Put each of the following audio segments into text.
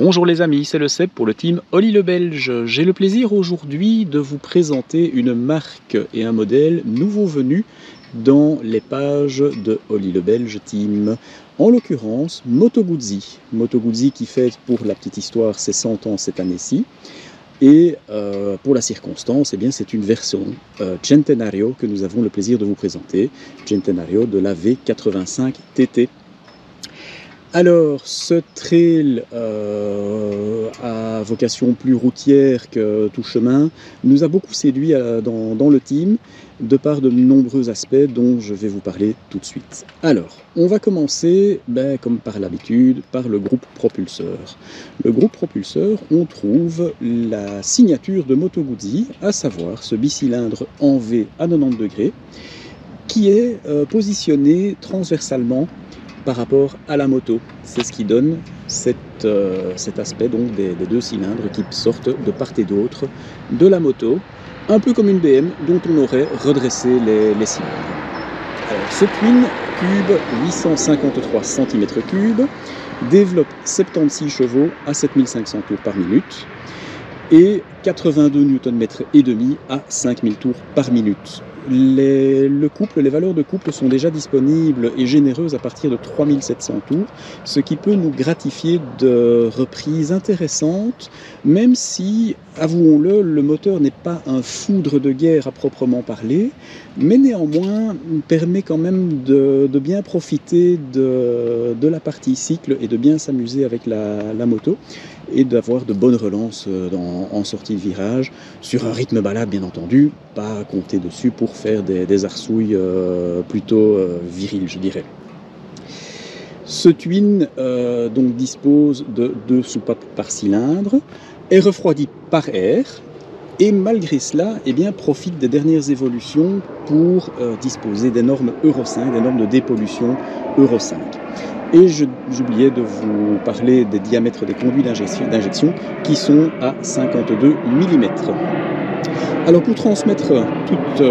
Bonjour les amis, c'est le Seb pour le team Oli le Belge. J'ai le plaisir aujourd'hui de vous présenter une marque et un modèle nouveau venu dans les pages de Oli le Belge Team. En l'occurrence, Moto Guzzi. Moto Guzzi qui fête pour la petite histoire ses 100 ans cette année-ci. Et pour la circonstance, eh bien, c'est une version Centenario que nous avons le plaisir de vous présenter. Centenario de la V85 TT. Alors, ce trail à vocation plus routière que tout chemin nous a beaucoup séduit dans le team, de par de nombreux aspects dont je vais vous parler tout de suite. Alors, on va commencer, comme par l'habitude, par le groupe propulseur. Le groupe propulseur, on trouve la signature de Moto Guzzi, à savoir ce bicylindre en V à 90 degrés, qui est positionné transversalement par rapport à la moto. C'est ce qui donne cet aspect donc des deux cylindres qui sortent de part et d'autre de la moto, un peu comme une BM dont on aurait redressé les cylindres. Alors, ce twin cube 853 cm3 développe 76 chevaux à 7500 tours par minute et 82 Nm et demi à 5000 tours par minute. Les valeurs de couple sont déjà disponibles et généreuses à partir de 3700 tours, ce qui peut nous gratifier de reprises intéressantes, même si, avouons-le, le moteur n'est pas un foudre de guerre à proprement parler, mais néanmoins permet quand même de bien profiter de la partie cycle et de bien s'amuser avec la moto et d'avoir de bonnes relances en sortie de virage, sur un rythme balade bien entendu, pas compter dessus pour faire des arsouilles plutôt viriles, je dirais. Ce twin donc dispose de 2 soupapes par cylindre, est refroidi par air, et malgré cela, eh bien, profite des dernières évolutions pour disposer des normes Euro 5, des normes de dépollution Euro 5. Et j'oubliais de vous parler des diamètres des conduits d'injection qui sont à 52 mm. Alors pour transmettre toute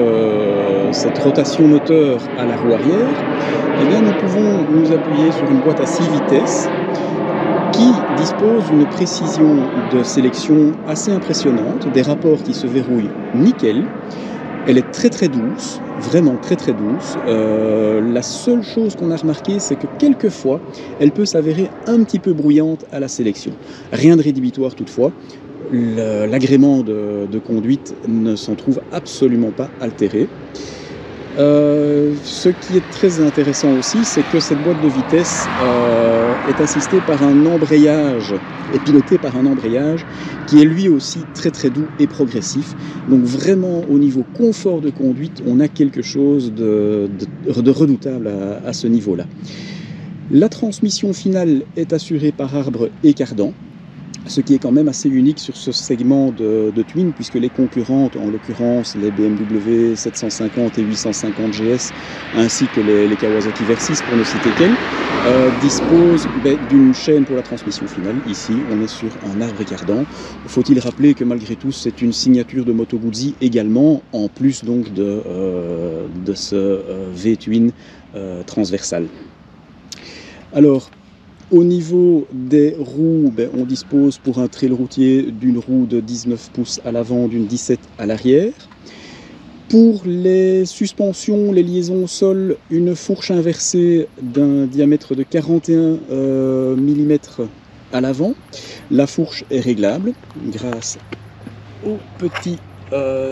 cette rotation moteur à la roue arrière, eh bien, nous pouvons nous appuyer sur une boîte à 6 vitesses qui dispose d'une précision de sélection assez impressionnante, des rapports qui se verrouillent nickel. Elle est très très douce, vraiment très très douce. La seule chose qu'on a remarqué, c'est que quelquefois, elle peut s'avérer un petit peu bruyante à la sélection. Rien de rédhibitoire toutefois. L'agrément de conduite ne s'en trouve absolument pas altéré. Ce qui est très intéressant aussi, c'est que cette boîte de vitesse est assistée par un embrayage, est pilotée par un embrayage qui est lui aussi très très doux et progressif. Donc vraiment au niveau confort de conduite, on a quelque chose de redoutable à ce niveau-là. La transmission finale est assurée par arbre et cardan, ce qui est quand même assez unique sur ce segment de twin, puisque les concurrentes, en l'occurrence les BMW 750 et 850 GS, ainsi que les Kawasaki Versys, pour ne citer qu'elles, disposent d'une chaîne pour la transmission finale. Ici, on est sur un arbre et cardan. Faut-il rappeler que malgré tout, c'est une signature de Moto Guzzi également, en plus donc de ce V-twin transversal. Alors, au niveau des roues, on dispose pour un trail routier d'une roue de 19 pouces à l'avant, d'une 17 à l'arrière. Pour les suspensions, les liaisons au sol, une fourche inversée d'un diamètre de 41 mm à l'avant. La fourche est réglable grâce au petit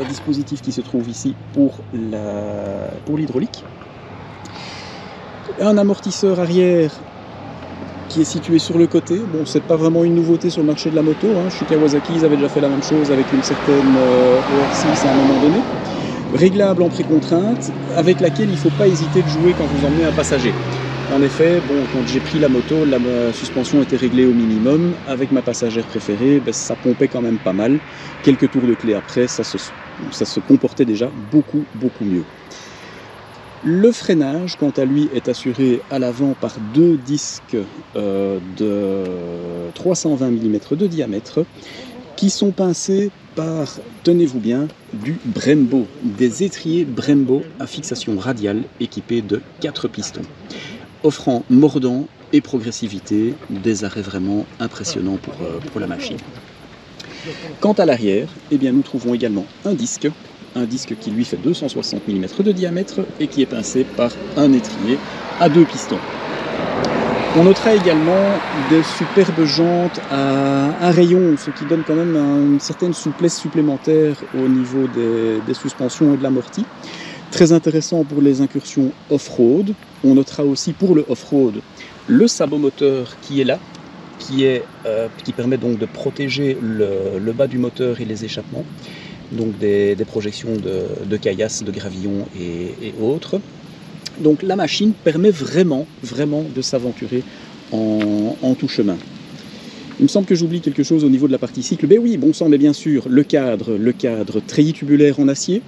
dispositif qui se trouve ici pour l'hydraulique. Un amortisseur arrière qui est situé sur le côté. Bon, c'est pas vraiment une nouveauté sur le marché de la moto. Chez Kawasaki, ils avaient déjà fait la même chose avec une certaine ER6 à un moment donné. Réglable en précontrainte, avec laquelle il ne faut pas hésiter de jouer quand vous emmenez un passager. En effet, quand j'ai pris la moto, la suspension était réglée au minimum. Avec ma passagère préférée, ça pompait quand même pas mal. Quelques tours de clé après, ça se comportait déjà beaucoup mieux. Le freinage, quant à lui, est assuré à l'avant par 2 disques de 320 mm de diamètre qui sont pincés par, tenez-vous bien, du Brembo, des étriers Brembo à fixation radiale équipés de 4 pistons, offrant mordant et progressivité, des arrêts vraiment impressionnants pour la machine. Quant à l'arrière, eh bien, nous trouvons également un disque qui lui fait 260 mm de diamètre et qui est pincé par un étrier à 2 pistons. On notera également des superbes jantes à rayon, ce qui donne quand même une certaine souplesse supplémentaire au niveau des suspensions et de l'amorti. Très intéressant pour les incursions off-road. On notera aussi pour le off-road le sabot moteur qui est là, qui permet donc de protéger le bas du moteur et les échappements, donc des projections de caillasses, de gravillons et autres. Donc la machine permet vraiment de s'aventurer en tout chemin. Il me semble que j'oublie quelque chose au niveau de la partie cycle. Ben oui, bon sang, mais bien sûr, le cadre treillis tubulaire en acier,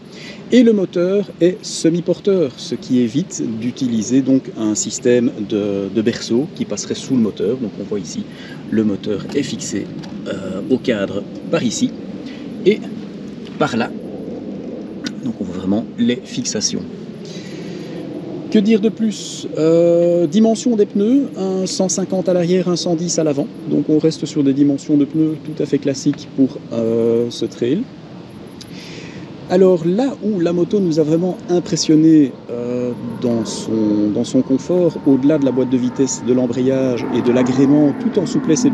et le moteur est semi-porteur, ce qui évite d'utiliser donc un système de berceau qui passerait sous le moteur. Donc on voit ici, le moteur est fixé au cadre par ici et par là. Donc on voit vraiment les fixations. Que dire de plus? Dimension des pneus, un 150 à l'arrière, un 110 à l'avant. Donc on reste sur des dimensions de pneus tout à fait classiques pour ce trail. Alors là où la moto nous a vraiment impressionné dans son confort, au-delà de la boîte de vitesse, de l'embrayage et de l'agrément tout en souplesse et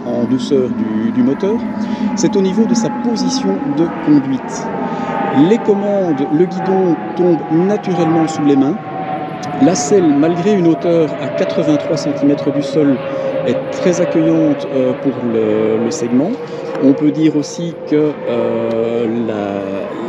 en douceur du moteur, c'est au niveau de sa position de conduite. Les commandes, le guidon tombe naturellement sous les mains. La selle, malgré une hauteur à 83 cm du sol, est très accueillante pour le segment. On peut dire aussi que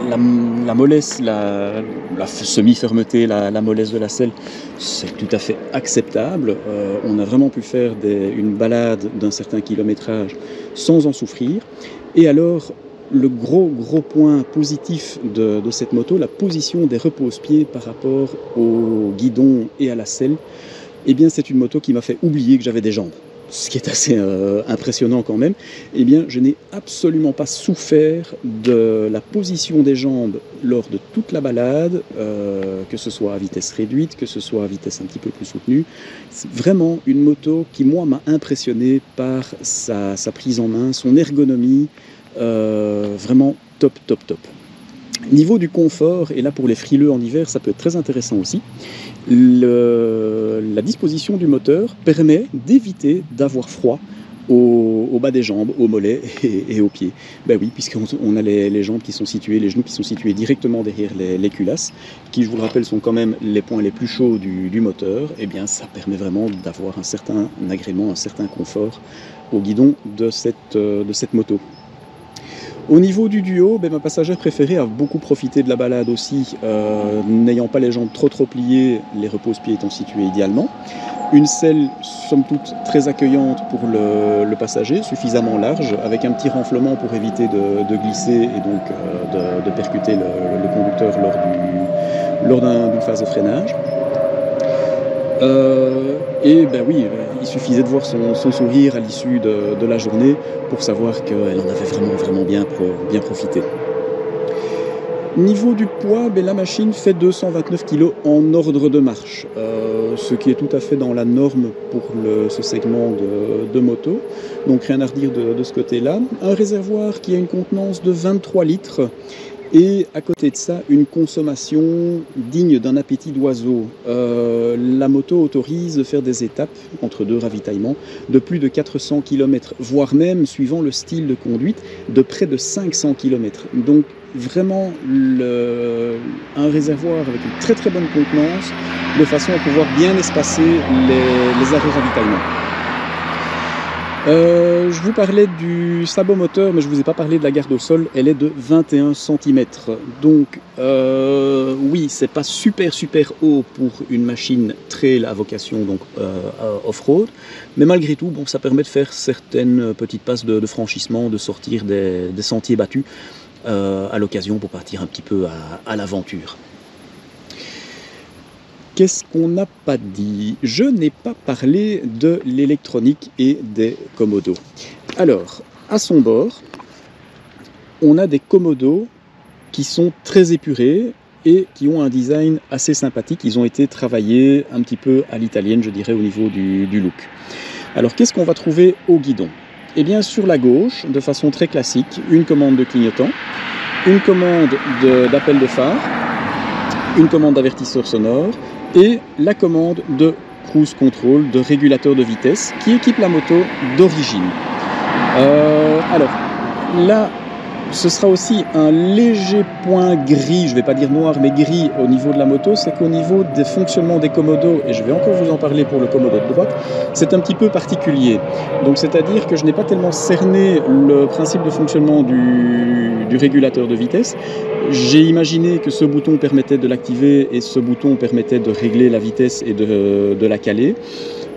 la mollesse, la semi-fermeté, la mollesse de la selle, c'est tout à fait acceptable. On a vraiment pu faire une balade d'un certain kilométrage sans en souffrir. Et alors, le gros point positif de cette moto, la position des repose-pieds par rapport au guidon et à la selle, eh bien c'est une moto qui m'a fait oublier que j'avais des jambes. Ce qui est assez impressionnant quand même. Eh bien, je n'ai absolument pas souffert de la position des jambes lors de toute la balade, que ce soit à vitesse réduite, que ce soit à vitesse un petit peu plus soutenue. C'est vraiment une moto qui, moi, m'a impressionné par sa prise en main, son ergonomie, vraiment top. Niveau du confort, et là pour les frileux en hiver, ça peut être très intéressant aussi, la disposition du moteur permet d'éviter d'avoir froid au bas des jambes, aux mollets et aux pieds. Ben oui, puisqu'on a les jambes qui sont situées, les genoux qui sont situés directement derrière les culasses, qui, je vous le rappelle, sont quand même les points les plus chauds du moteur. Eh bien, ça permet vraiment d'avoir un certain agrément, un certain confort au guidon de cette moto. Au niveau du duo, ma passagère préférée a beaucoup profité de la balade aussi, n'ayant pas les jambes trop pliées, les repose-pieds étant situés idéalement. Une selle, somme toute, très accueillante pour le passager, suffisamment large, avec un petit renflement pour éviter de glisser et donc de percuter le conducteur lors d'une phase de freinage. Et ben oui, il suffisait de voir son sourire à l'issue de la journée pour savoir qu'elle en avait vraiment bien profité. Niveau du poids, la machine fait 229 kg en ordre de marche, ce qui est tout à fait dans la norme pour ce segment de moto, donc rien à redire de ce côté-là. Un réservoir qui a une contenance de 23 litres. Et à côté de ça, une consommation digne d'un appétit d'oiseau. La moto autorise de faire des étapes entre deux ravitaillements de plus de 400 km, voire même, suivant le style de conduite, de près de 500 km. Donc vraiment un réservoir avec une très bonne contenance, de façon à pouvoir bien espacer les arrêts ravitaillement. Je vous parlais du sabot moteur, mais je ne vous ai pas parlé de la garde au sol. Elle est de 21 cm. Donc, oui, c'est pas super haut pour une machine trail à vocation donc off-road. Mais malgré tout, ça permet de faire certaines petites passes de franchissement, de sortir des sentiers battus à l'occasion pour partir un petit peu à l'aventure. Qu'est-ce qu'on n'a pas dit? Je n'ai pas parlé de l'électronique et des commodos. Alors, à son bord, on a des commodos qui sont très épurés, et qui ont un design assez sympathique. Ils ont été travaillés un petit peu à l'italienne, je dirais, au niveau du look. Alors, qu'est-ce qu'on va trouver au guidon? Eh bien, sur la gauche, de façon très classique, une commande de clignotant, une commande d'appel de phare, une commande d'avertisseur sonore et la commande de cruise control, de régulateur de vitesse qui équipe la moto d'origine. Alors, là, ce sera aussi un léger point gris, je ne vais pas dire noir, mais gris au niveau de la moto, c'est qu'au niveau des fonctionnements des commodos, et je vais encore vous en parler pour le commodo de droite, c'est un petit peu particulier. Donc c'est-à-dire que je n'ai pas tellement cerné le principe de fonctionnement du régulateur de vitesse. J'ai imaginé que ce bouton permettait de l'activer et ce bouton permettait de régler la vitesse et de la caler.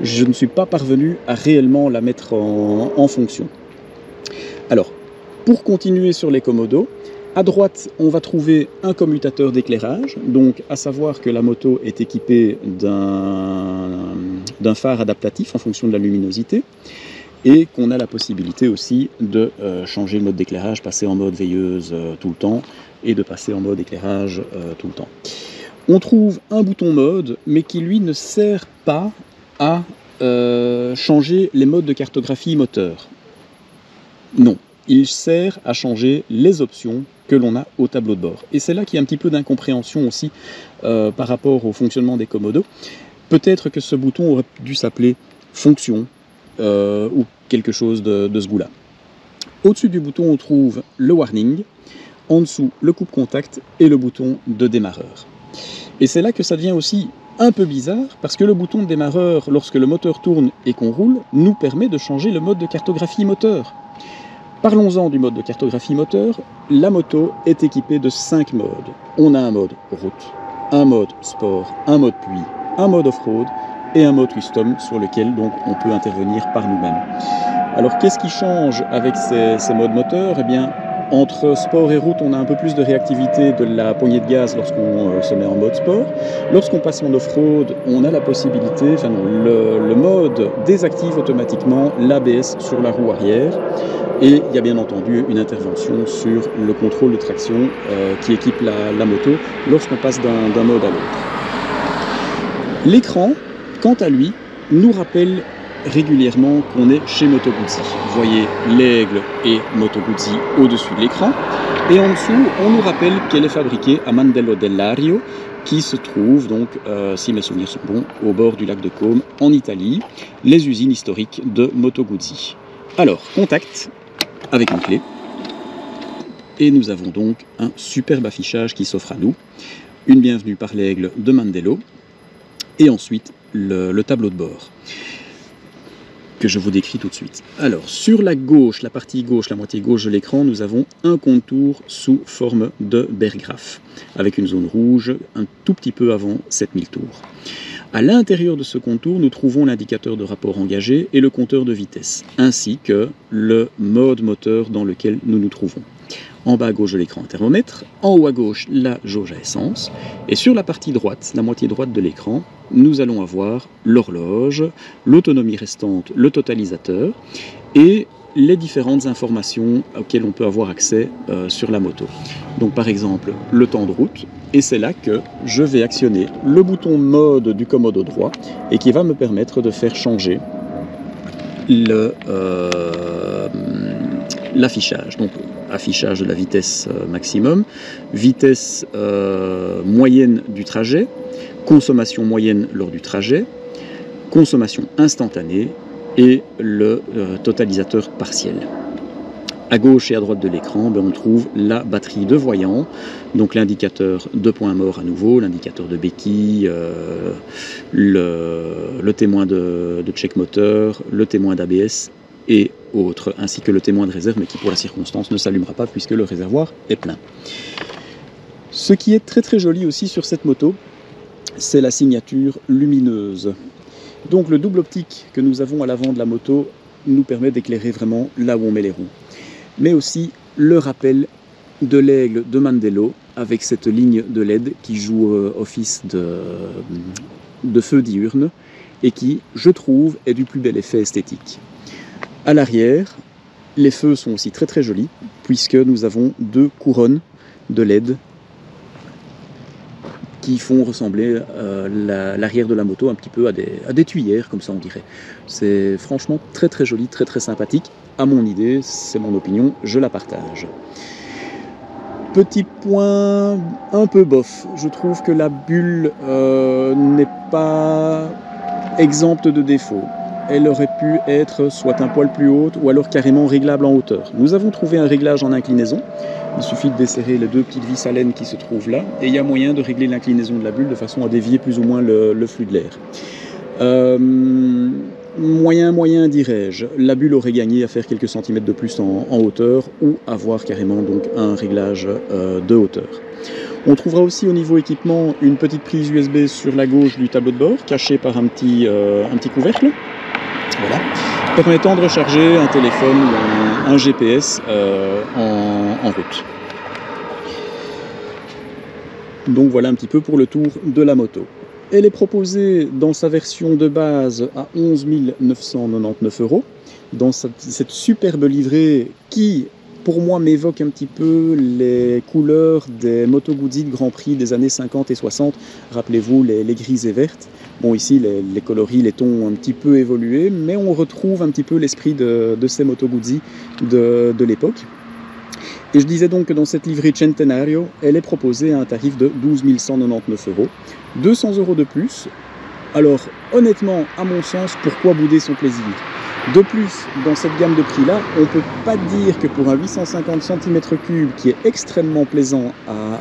Je ne suis pas parvenu à réellement la mettre en fonction. Alors, pour continuer sur les commodos, à droite, on va trouver un commutateur d'éclairage, donc à savoir que la moto est équipée d'un phare adaptatif en fonction de la luminosité et qu'on a la possibilité aussi de changer le mode d'éclairage, passer en mode veilleuse tout le temps et de passer en mode éclairage tout le temps. On trouve un bouton mode, mais qui lui ne sert pas à changer les modes de cartographie moteur. Non. Il sert à changer les options que l'on a au tableau de bord. Et c'est là qu'il y a un petit peu d'incompréhension aussi par rapport au fonctionnement des commodos. Peut-être que ce bouton aurait dû s'appeler fonction ou quelque chose de ce goût-là. Au-dessus du bouton, on trouve le warning, en dessous le coupe-contact et le bouton de démarreur. Et c'est là que ça devient aussi un peu bizarre, parce que le bouton de démarreur, lorsque le moteur tourne et qu'on roule, nous permet de changer le mode de cartographie moteur. Parlons-en du mode de cartographie moteur. La moto est équipée de 5 modes. On a un mode route, un mode sport, un mode pluie, un mode off-road et un mode custom sur lequel donc on peut intervenir par nous-mêmes. Alors qu'est-ce qui change avec ces modes moteurs? Eh bien, entre sport et route, on a un peu plus de réactivité de la poignée de gaz lorsqu'on se met en mode sport. Lorsqu'on passe en off-road, on a la possibilité, enfin non, le mode désactive automatiquement l'ABS sur la roue arrière. Et il y a bien entendu une intervention sur le contrôle de traction qui équipe la moto lorsqu'on passe d'un mode à l'autre. L'écran, quant à lui, nous rappelle régulièrement qu'on est chez Moto Guzzi. Vous voyez l'aigle et Moto Guzzi au-dessus de l'écran. Et en dessous, on nous rappelle qu'elle est fabriquée à Mandello del Lario, qui se trouve donc, si mes souvenirs sont bons, au bord du lac de Côme, en Italie, les usines historiques de Moto Guzzi. Alors, contact avec une clé. Et nous avons donc un superbe affichage qui s'offre à nous. Une bienvenue par l'aigle de Mandello. Et ensuite, le tableau de bord, que je vous décris tout de suite. Alors, sur la gauche, la partie gauche, la moitié gauche de l'écran, nous avons un contour sous forme de bergraphe, avec une zone rouge un tout petit peu avant 7000 tours. À l'intérieur de ce contour, nous trouvons l'indicateur de rapport engagé et le compteur de vitesse, ainsi que le mode moteur dans lequel nous nous trouvons. En bas à gauche de l'écran, un thermomètre, en haut à gauche, la jauge à essence, et sur la partie droite, la moitié droite de l'écran, nous allons avoir l'horloge, l'autonomie restante, le totalisateur, et les différentes informations auxquelles on peut avoir accès sur la moto. Donc par exemple, le temps de route, et c'est là que je vais actionner le bouton mode du commodo droit, et qui va me permettre de faire changer l'affichage. Donc affichage de la vitesse maximum, vitesse moyenne du trajet, consommation moyenne lors du trajet, consommation instantanée et le totalisateur partiel. À gauche et à droite de l'écran, on trouve la batterie de voyant, donc l'indicateur de point mort à nouveau, l'indicateur de béquille, le témoin de check moteur, le témoin d'ABS et autres, ainsi que le témoin de réserve, mais qui pour la circonstance ne s'allumera pas puisque le réservoir est plein. Ce qui est très très joli aussi sur cette moto, c'est la signature lumineuse. Donc le double optique que nous avons à l'avant de la moto nous permet d'éclairer vraiment là où on met les roues. Mais aussi le rappel de l'aigle de Mandello avec cette ligne de LED qui joue office de feu diurne et qui, je trouve, est du plus bel effet esthétique. À l'arrière, les feux sont aussi très très jolis puisque nous avons deux couronnes de LED qui font ressembler l'arrière de la moto un petit peu à des tuyères, comme ça on dirait. C'est franchement très très joli, très très sympathique. À mon idée, c'est mon opinion, je la partage. Petit point un peu bof, je trouve que la bulle n'est pas exempte de défauts. Elle aurait pu être soit un poil plus haute ou alors carrément réglable en hauteur. Nous avons trouvé un réglage en inclinaison. Il suffit de desserrer les deux petites vis à laine qui se trouvent là et il y a moyen de régler l'inclinaison de la bulle de façon à dévier plus ou moins le flux de l'air. Moyen dirais-je. La bulle aurait gagné à faire quelques centimètres de plus en hauteur ou avoir carrément donc un réglage de hauteur. On trouvera aussi au niveau équipement une petite prise USB sur la gauche du tableau de bord, cachée par un petit couvercle, voilà, permettant de recharger un téléphone ou un GPS en route. Donc voilà un petit peu pour le tour de la moto. Elle est proposée dans sa version de base à 11 999 €, dans cette superbe livrée qui, pour moi, m'évoque un petit peu les couleurs des Moto Guzzi de Grand Prix des années 50 et 60. Rappelez-vous, les grises et vertes. Bon, ici, les coloris, les tons ont un petit peu évolué, mais on retrouve un petit peu l'esprit de ces Moto Guzzi de l'époque. Et je disais donc que dans cette livrée Centenario, elle est proposée à un tarif de 12 199 €, 200 € de plus. Alors, honnêtement, à mon sens, pourquoi bouder son plaisir ? De plus, dans cette gamme de prix-là, on ne peut pas dire que pour un 850 cm3 qui est extrêmement plaisant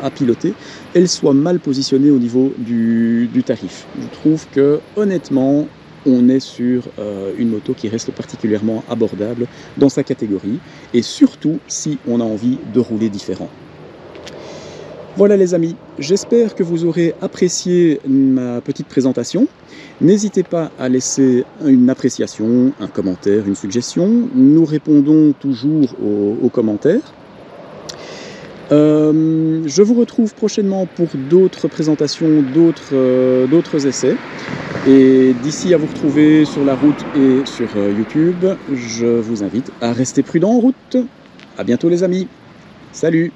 à piloter, elle soit mal positionnée au niveau du tarif. Je trouve que, honnêtement, on est sur une moto qui reste particulièrement abordable dans sa catégorie, et surtout si on a envie de rouler différent. Voilà les amis, j'espère que vous aurez apprécié ma petite présentation. N'hésitez pas à laisser une appréciation, un commentaire, une suggestion. Nous répondons toujours aux commentaires. Je vous retrouve prochainement pour d'autres présentations, d'autres essais. Et d'ici à vous retrouver sur la route et sur YouTube, je vous invite à rester prudent en route. À bientôt les amis. Salut!